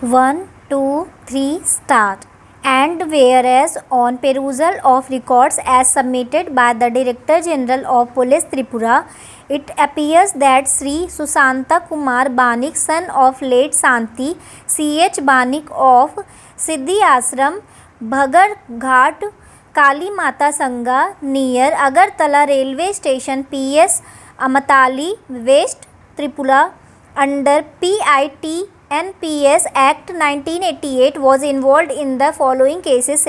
1, 2, 3, start. And whereas on perusal of records as submitted by the Director General of Police Tripura, it appears that Sri Susanta Kumar Banik, son of late Santi C.H. Banik of Siddhi Ashram, Bhagar Ghat, Kali Mata Sangha near Agartala Railway Station, P.S. Amatali, West Tripura, under PIT NPS Act 1988 was involved in the following cases: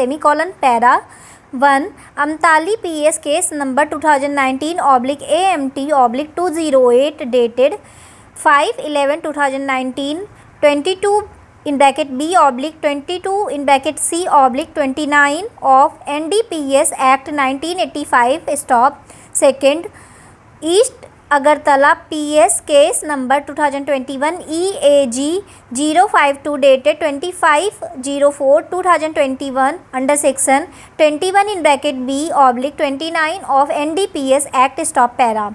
para 1. Amtali PS case number 2019/AMT/208 dated 5/11/2019, 22 in bracket B oblique 22 in bracket C oblique 29 of NDPS Act 1985 stop. Second, East Agartala PS case number 2021 EAG 052 dated 25/04/2021 under section 21 in bracket B oblique 29 of NDPS Act stop para.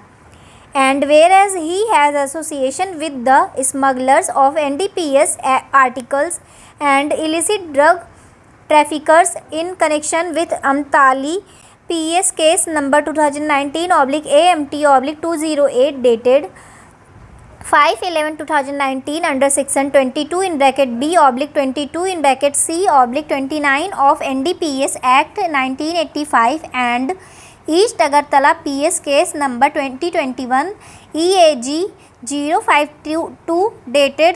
And whereas he has association with the smugglers of NDPS articles and illicit drug traffickers in connection with Amtali PS case number 2019/AMT/208 dated 5/11/2019 under section 22 in bracket B oblique 22 in bracket C oblique 29 of NDPS Act 1985 and East Agartala PS case number 2021 EAG 052 dated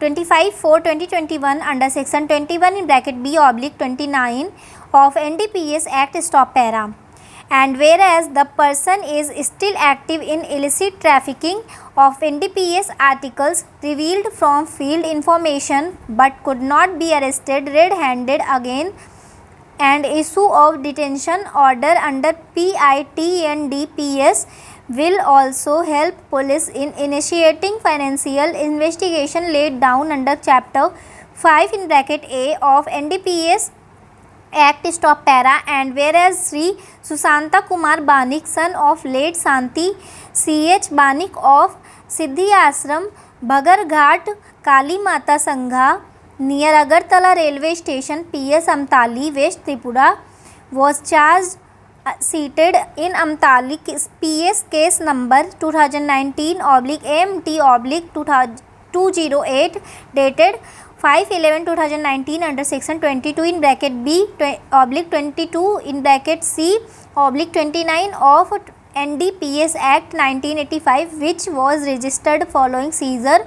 25/4/2021 under section 21 in bracket B oblique 29 of NDPS Act stop para. And whereas the person is still active in illicit trafficking of NDPS articles revealed from field information but could not be arrested red-handed again, and issue of detention order under PITNDPS will also help police in initiating financial investigation laid down under chapter 5 in bracket A of NDPS Act stop para. And whereas Sri Susanta Kumar Banik, son of late Santi CH Banik of Siddhi Ashram, Bhagar Ghat, Kali Mata Sangha near Agartala Railway Station, PS Amtali, West Tripura, was charged seated in Amtali PS case number 2019/AMT/208 dated 5/11/2019 under section 22 in bracket B oblique 22 in bracket C oblique 29 of NDPS Act 1985, which was registered following seizure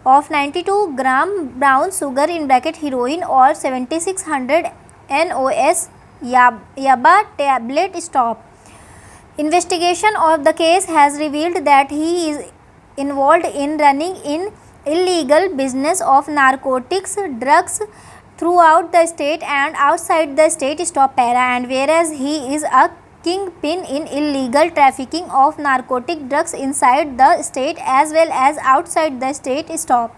of 92 gram brown sugar in bracket heroin or 7600 NOS Yaba tablet stop. Investigation of the case has revealed that he is involved in running in illegal business of narcotics drugs throughout the state and outside the state stop para. And whereas he is a kingpin in illegal trafficking of narcotic drugs inside the state as well as outside the state stop,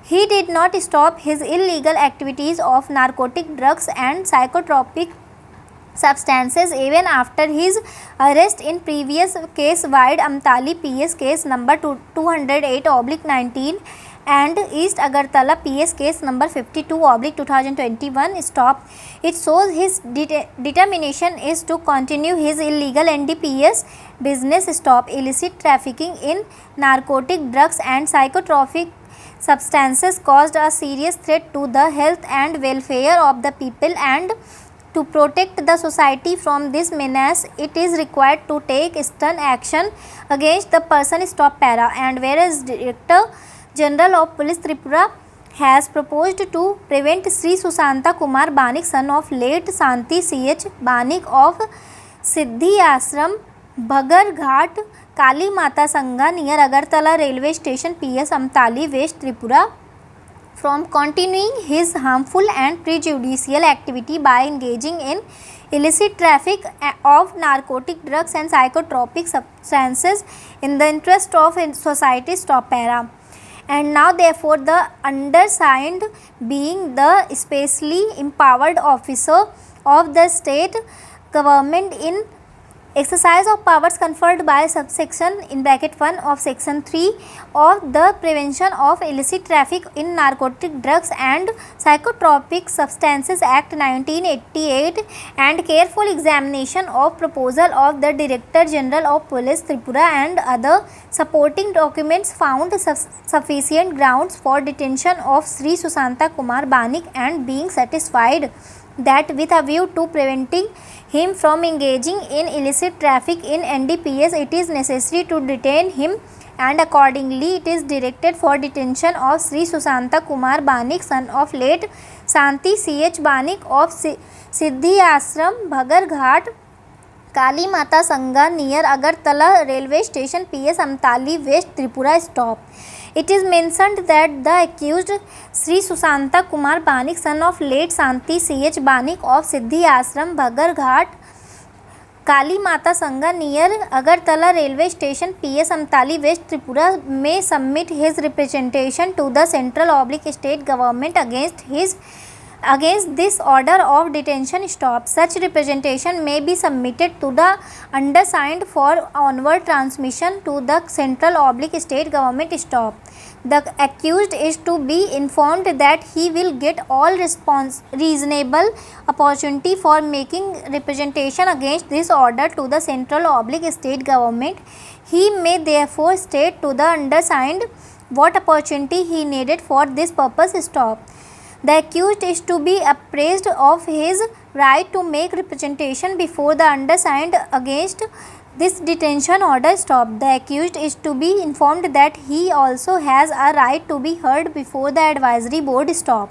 he did not stop his illegal activities of narcotic drugs and psychotropic substances even after his arrest in previous case wide Amtali PS case number 208/19 and East Agartala PS case number 52/2021 stop. It shows his determination is to continue his illegal NDPS business, stop illicit trafficking in narcotic drugs and psychotropic substances caused a serious threat to the health and welfare of the people, and to protect the society from this menace, it is required to take stern action against the person stop para. And whereas Director General of Police Tripura has proposed to prevent Sri Susanta Kumar Banik, son of late Santi CH Banik of Siddhi Ashram, Bhagar Ghat, Kali Mata Sangha near Agartala Railway Station, PS Amtali, West Tripura, from continuing his harmful and prejudicial activity by engaging in illicit traffic of narcotic drugs and psychotropic substances in the interest of society stop para. And now therefore the undersigned, being the specially empowered officer of the state government in Exercise of powers conferred by subsection in bracket 1 of section 3 of the Prevention of Illicit Traffic in Narcotic Drugs and Psychotropic Substances Act 1988 and careful examination of proposal of the Director General of Police Tripura and other supporting documents found sufficient grounds for detention of Sri Sushanta Kumar Banik, and being satisfied that with a view to preventing him from engaging in illicit traffic in NDPS, it is necessary to detain him, and accordingly it is directed for detention of Sri Sushanta Kumar Banik, son of late Shanti C.H. Banik of Siddhi Ashram, Bhagar Ghat, Kali Mata Sangha near Agartala Railway Station, PS Amtali, West Tripura stop. It is mentioned that the accused Sri Sushanta Kumar Banik, son of late Shanti C.H. Banik of Siddhi Ashram, Bhagar Ghat, Kali Mata Sangha near Agartala Railway Station, PS Amtali, West Tripura, may submit his representation to the central/state government against this order of detention stop. Such representation may be submitted to the undersigned for onward transmission to the central/state government stop. The accused is to be informed that he will get all reasonable opportunity for making representation against this order to the central/state government. He may therefore state to the undersigned what opportunity he needed for this purpose stop. The accused is to be apprised of his right to make representation before the undersigned against this detention order stop. The accused is to be informed that he also has a right to be heard before the advisory board stop.